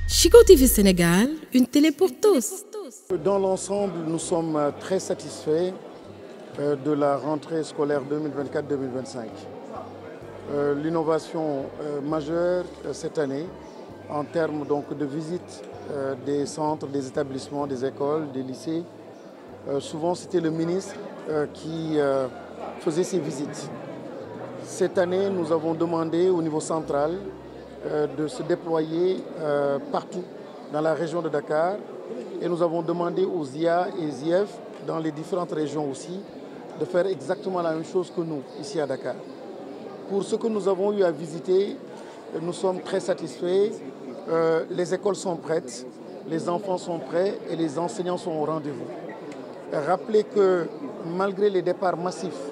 Chico TV Sénégal, une télé pour tous. Dans l'ensemble, nous sommes très satisfaits de la rentrée scolaire 2024-2025. L'innovation majeure cette année en termes donc de visite des centres, des établissements, des écoles, des lycées. Souvent c'était le ministre qui faisait ces visites. Cette année, nous avons demandé au niveau central de se déployer partout dans la région de Dakar et nous avons demandé aux IA et ZIEF dans les différentes régions aussi de faire exactement la même chose que nous ici à Dakar. Pour ce que nous avons eu à visiter, nous sommes très satisfaits. Les écoles sont prêtes, les enfants sont prêts et les enseignants sont au rendez-vous. Rappelez que malgré les départs massifs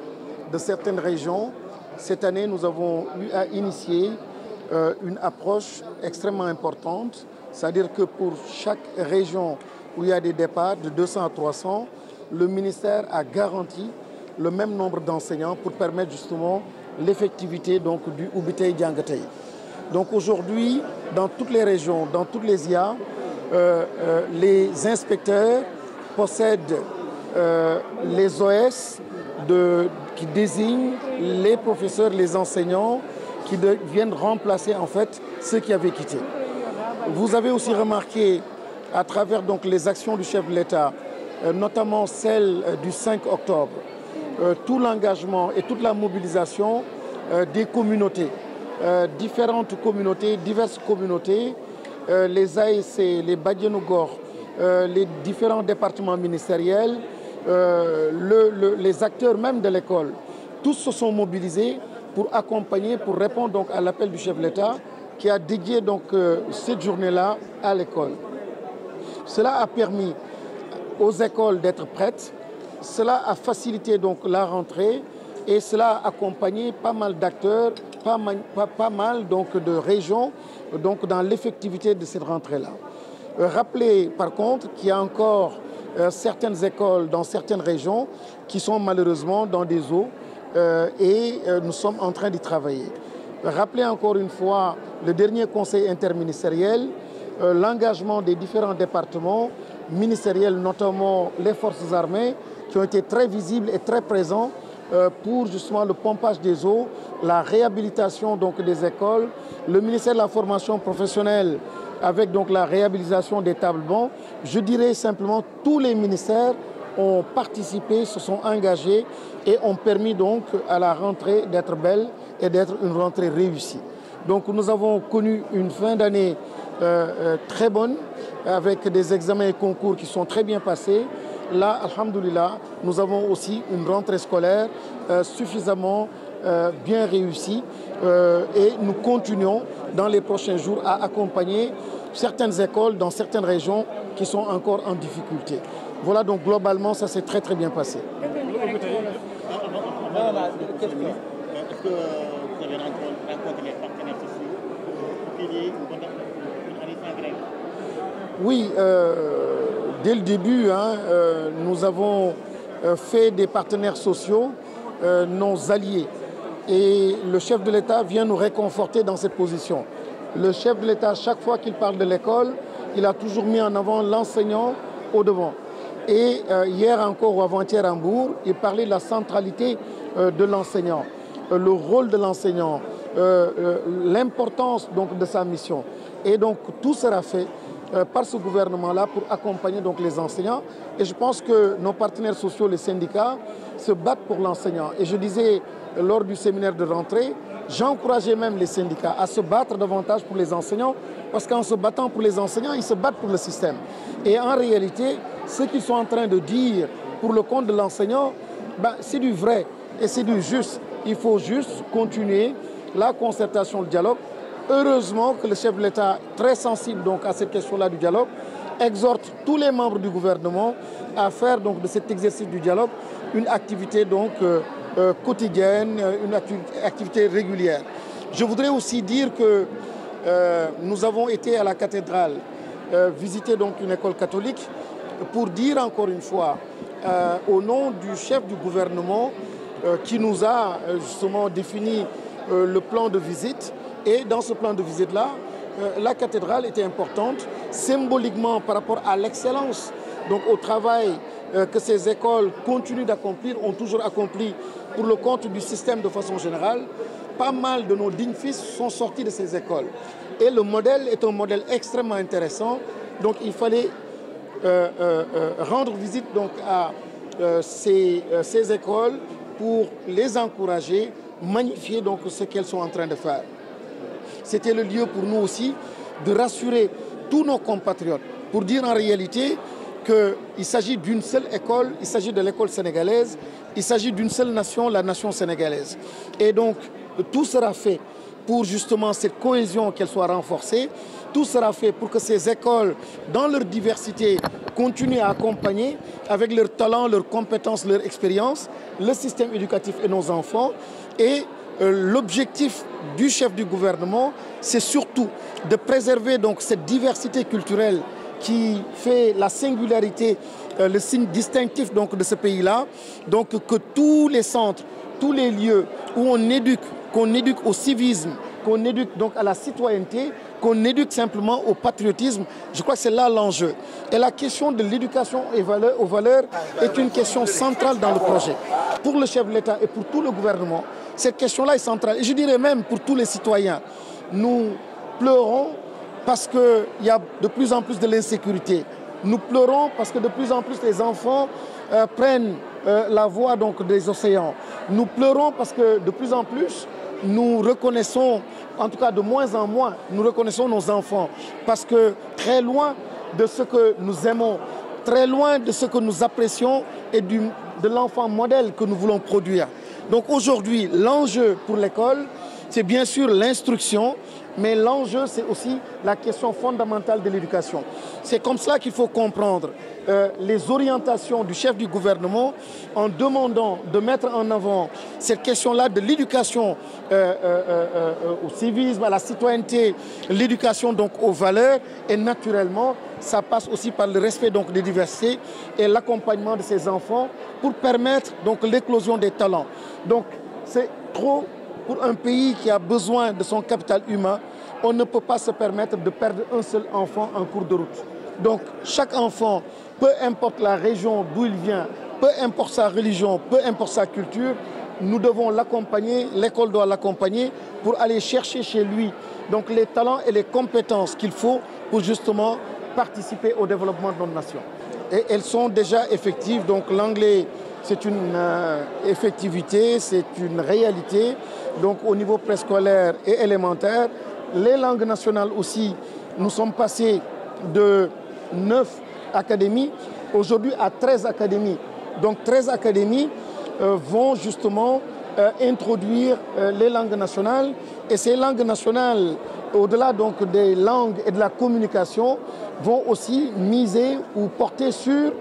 de certaines régions, cette année nous avons eu à initier une approche extrêmement importante, c'est-à-dire que pour chaque région où il y a des départs de 200 à 300, le ministère a garanti le même nombre d'enseignants pour permettre justement l'effectivité donc du Ubitey Diangatey. Donc aujourd'hui, dans toutes les régions, dans toutes les IA, les inspecteurs possèdent les OS qui désignent les professeurs, les enseignants qui viennent remplacer en fait ceux qui avaient quitté. Vous avez aussi remarqué à travers donc les actions du chef de l'État, notamment celle du 5 octobre, tout l'engagement et toute la mobilisation des communautés, différentes communautés, diverses communautés, les ASC, les Badianougor, les différents départements ministériels, les acteurs même de l'école, tous se sont mobilisés pour accompagner, pour répondre donc à l'appel du chef de l'État qui a dédié donc cette journée-là à l'école. Cela a permis aux écoles d'être prêtes, cela a facilité donc la rentrée et cela a accompagné pas mal d'acteurs, pas mal donc de régions donc dans l'effectivité de cette rentrée-là. Rappelez par contre qu'il y a encore certaines écoles dans certaines régions qui sont malheureusement dans des eaux et nous sommes en train d'y travailler. Rappelez encore une fois le dernier conseil interministériel, l'engagement des différents départements ministériels, notamment les forces armées, qui ont été très visibles et très présents pour justement le pompage des eaux, la réhabilitation donc des écoles, le ministère de la formation professionnelle avec donc la réhabilitation des tables-bancs. Je dirais simplement tous les ministères ont participé, se sont engagés et ont permis donc à la rentrée d'être belle et d'être une rentrée réussie. Donc nous avons connu une fin d'année très bonne avec des examens et concours qui sont très bien passés. Là, alhamdoulilah, nous avons aussi une rentrée scolaire suffisamment bien réussie et nous continuons dans les prochains jours à accompagner certaines écoles dans certaines régions qui sont encore en difficulté. Voilà, donc globalement, ça s'est très très bien passé. Est-ce que vous avez rencontré les partenaires sociaux pour qu'il y ait une année sans grève? Oui, dès le début, nous avons fait des partenaires sociaux nos alliés. Et le chef de l'État vient nous réconforter dans cette position. Le chef de l'État, chaque fois qu'il parle de l'école, il a toujours mis en avant l'enseignant au devant. Et hier encore ou avant-hier à Hambourg, il parlait de la centralité de l'enseignant, le rôle de l'enseignant, l'importance donc de sa mission. Et donc tout sera fait par ce gouvernement-là pour accompagner donc les enseignants. Et je pense que nos partenaires sociaux, les syndicats, se battent pour l'enseignant. Et je disais lors du séminaire de rentrée, j'encourageais même les syndicats à se battre davantage pour les enseignants, parce qu'en se battant pour les enseignants, ils se battent pour le système. Et en réalité, ce qu'ils sont en train de dire pour le compte de l'enseignant, c'est du vrai et c'est du juste. Il faut juste continuer la concertation, le dialogue. Heureusement que le chef de l'État, très sensible donc à cette question-là du dialogue, exhorte tous les membres du gouvernement à faire donc de cet exercice du dialogue une activité donc quotidienne, une activité régulière. Je voudrais aussi dire que nous avons été à la cathédrale visiter donc une école catholique pour dire encore une fois au nom du chef du gouvernement qui nous a justement défini le plan de visite. Et dans ce plan de visite-là, la cathédrale était importante symboliquement par rapport à l'excellence, donc au travail que ces écoles continuent d'accomplir, ont toujours accompli pour le compte du système de façon générale. Pas mal de nos dignes fils sont sortis de ces écoles. Et le modèle est un modèle extrêmement intéressant. Donc il fallait rendre visite donc, à ces écoles pour les encourager, magnifier donc, ce qu'elles sont en train de faire. C'était le lieu pour nous aussi de rassurer tous nos compatriotes, pour dire en réalité qu'il s'agit d'une seule école, il s'agit de l'école sénégalaise, il s'agit d'une seule nation, la nation sénégalaise. Et donc, tout sera fait pour justement cette cohésion qu'elle soit renforcée. Tout sera fait pour que ces écoles, dans leur diversité, continuent à accompagner avec leur talent, leurs compétences, leur expérience, le système éducatif et nos enfants. Et l'objectif du chef du gouvernement, c'est surtout de préserver donc cette diversité culturelle qui fait la singularité, le signe distinctif donc, de ce pays-là. Donc que tous les centres, tous les lieux où on éduque, qu'on éduque au civisme, qu'on éduque donc à la citoyenneté, qu'on éduque simplement au patriotisme, je crois que c'est là l'enjeu. Et la question de l'éducation aux valeurs est une question centrale dans le projet. Pour le chef de l'État et pour tout le gouvernement, cette question-là est centrale. Et je dirais même pour tous les citoyens, nous pleurons parce qu'il y a de plus en plus de l'insécurité. Nous pleurons parce que de plus en plus les enfants prennent la voie donc, des océans. Nous pleurons parce que de plus en plus nous reconnaissons, en tout cas de moins en moins, nous reconnaissons nos enfants. Parce que très loin de ce que nous aimons, très loin de ce que nous apprécions et de l'enfant modèle que nous voulons produire. Donc aujourd'hui, l'enjeu pour l'école, c'est bien sûr l'instruction, mais l'enjeu, c'est aussi la question fondamentale de l'éducation. C'est comme cela qu'il faut comprendre les orientations du chef du gouvernement en demandant de mettre en avant cette question-là de l'éducation au civisme, à la citoyenneté, l'éducation donc aux valeurs et naturellement, ça passe aussi par le respect donc des diversités et l'accompagnement de ces enfants pour permettre donc l'éclosion des talents. Donc c'est trop pour un pays qui a besoin de son capital humain. On ne peut pas se permettre de perdre un seul enfant en cours de route. Donc chaque enfant, peu importe la région d'où il vient, peu importe sa religion, peu importe sa culture, nous devons l'accompagner, l'école doit l'accompagner pour aller chercher chez lui donc les talents et les compétences qu'il faut pour justement participer au développement de notre nation. Et elles sont déjà effectives, donc l'anglais c'est une effectivité, c'est une réalité. Donc au niveau préscolaire et élémentaire, les langues nationales aussi, nous sommes passés de 9 académies, aujourd'hui à 13 académies. Donc 13 académies vont justement introduire les langues nationales. Et ces langues nationales, au-delà donc des langues et de la communication, vont aussi miser ou porter sur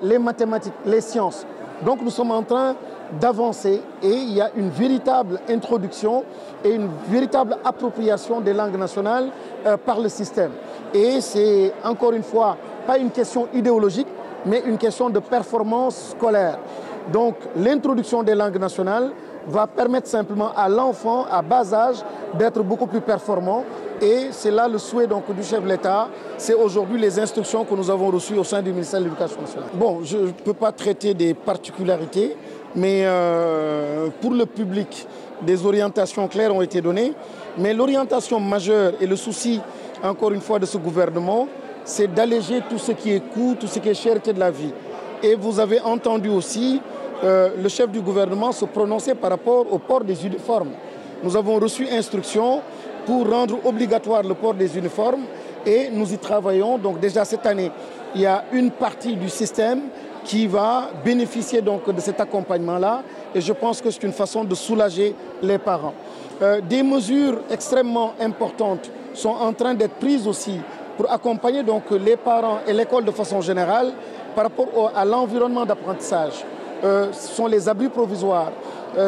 les mathématiques, les sciences. Donc nous sommes en train d'avancer et il y a une véritable introduction et une véritable appropriation des langues nationales par le système. Et c'est encore une fois pas une question idéologique, mais une question de performance scolaire. Donc l'introduction des langues nationales va permettre simplement à l'enfant, à bas âge, d'être beaucoup plus performant. Et c'est là le souhait donc, du chef de l'État. C'est aujourd'hui les instructions que nous avons reçues au sein du ministère de l'Éducation nationale. Bon, je ne peux pas traiter des particularités, mais pour le public, des orientations claires ont été données. Mais l'orientation majeure et le souci, encore une fois, de ce gouvernement, c'est d'alléger tout ce qui est coût, tout ce qui est cherté de la vie. Et vous avez entendu aussi le chef du gouvernement se prononcer par rapport au port des uniformes. Nous avons reçu instruction pour rendre obligatoire le port des uniformes et nous y travaillons. Donc déjà cette année, il y a une partie du système qui va bénéficier donc de cet accompagnement-là et je pense que c'est une façon de soulager les parents. Des mesures extrêmement importantes sont en train d'être prises aussi pour accompagner donc les parents et l'école de façon générale par rapport à l'environnement d'apprentissage. Ce sont les abris provisoires,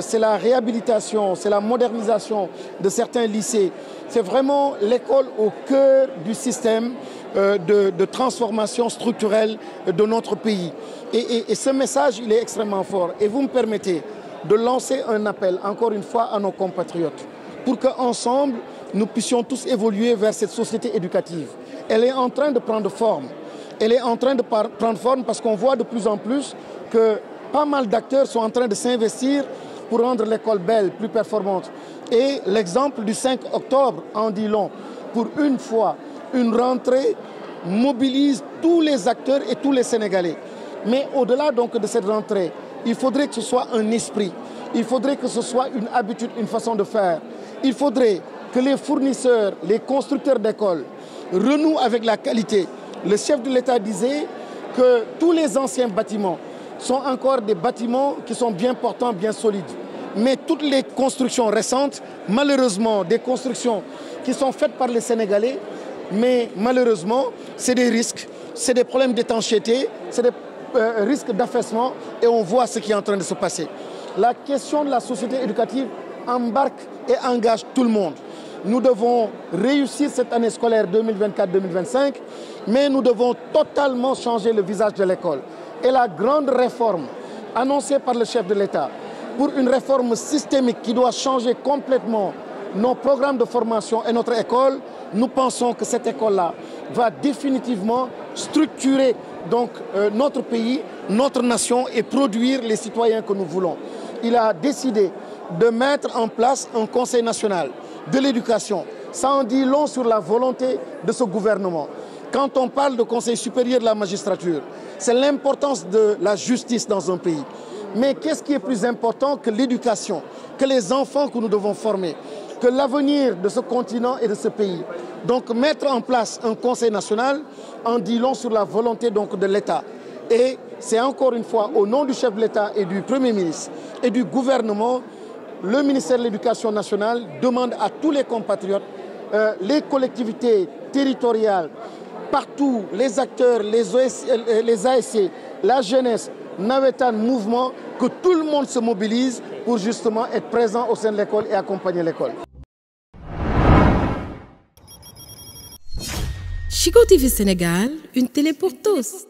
c'est la réhabilitation, c'est la modernisation de certains lycées. C'est vraiment l'école au cœur du système de transformation structurelle de notre pays. Et ce message, il est extrêmement fort. Et vous me permettez de lancer un appel, encore une fois, à nos compatriotes, pour qu'ensemble, nous puissions tous évoluer vers cette société éducative. Elle est en train de prendre forme. Elle est en train de prendre forme parce qu'on voit de plus en plus que pas mal d'acteurs sont en train de s'investir pour rendre l'école belle, plus performante. Et l'exemple du 5 octobre en dit long. Pour une fois, une rentrée mobilise tous les acteurs et tous les Sénégalais. Mais au-delà donc de cette rentrée, il faudrait que ce soit un esprit. Il faudrait que ce soit une habitude, une façon de faire. Il faudrait que les fournisseurs, les constructeurs d'écoles renouent avec la qualité. Le chef de l'État disait que tous les anciens bâtiments sont encore des bâtiments qui sont bien portants, bien solides. Mais toutes les constructions récentes, malheureusement, des constructions qui sont faites par les Sénégalais, mais malheureusement, c'est des risques, c'est des problèmes d'étanchéité, c'est des risques d'affaissement et on voit ce qui est en train de se passer. La question de la société éducative embarque et engage tout le monde. Nous devons réussir cette année scolaire 2024-2025, mais nous devons totalement changer le visage de l'école. Et la grande réforme annoncée par le chef de l'État, pour une réforme systémique qui doit changer complètement nos programmes de formation et notre école, nous pensons que cette école-là va définitivement structurer donc, notre pays, notre nation et produire les citoyens que nous voulons. Il a décidé de mettre en place un Conseil national de l'éducation. Ça en dit long sur la volonté de ce gouvernement. Quand on parle de Conseil supérieur de la magistrature, c'est l'importance de la justice dans un pays. Mais qu'est-ce qui est plus important que l'éducation, que les enfants que nous devons former, que l'avenir de ce continent et de ce pays? Donc mettre en place un Conseil national en dit long sur la volonté donc, de l'État. Et c'est encore une fois au nom du chef de l'État et du Premier ministre et du gouvernement, le ministère de l'Éducation nationale demande à tous les compatriotes, les collectivités territoriales, partout, les acteurs, les ASC, la jeunesse, Nawetan, mouvement, que tout le monde se mobilise pour justement être présent au sein de l'école et accompagner l'école. Chico TV Sénégal, une télé pour tous.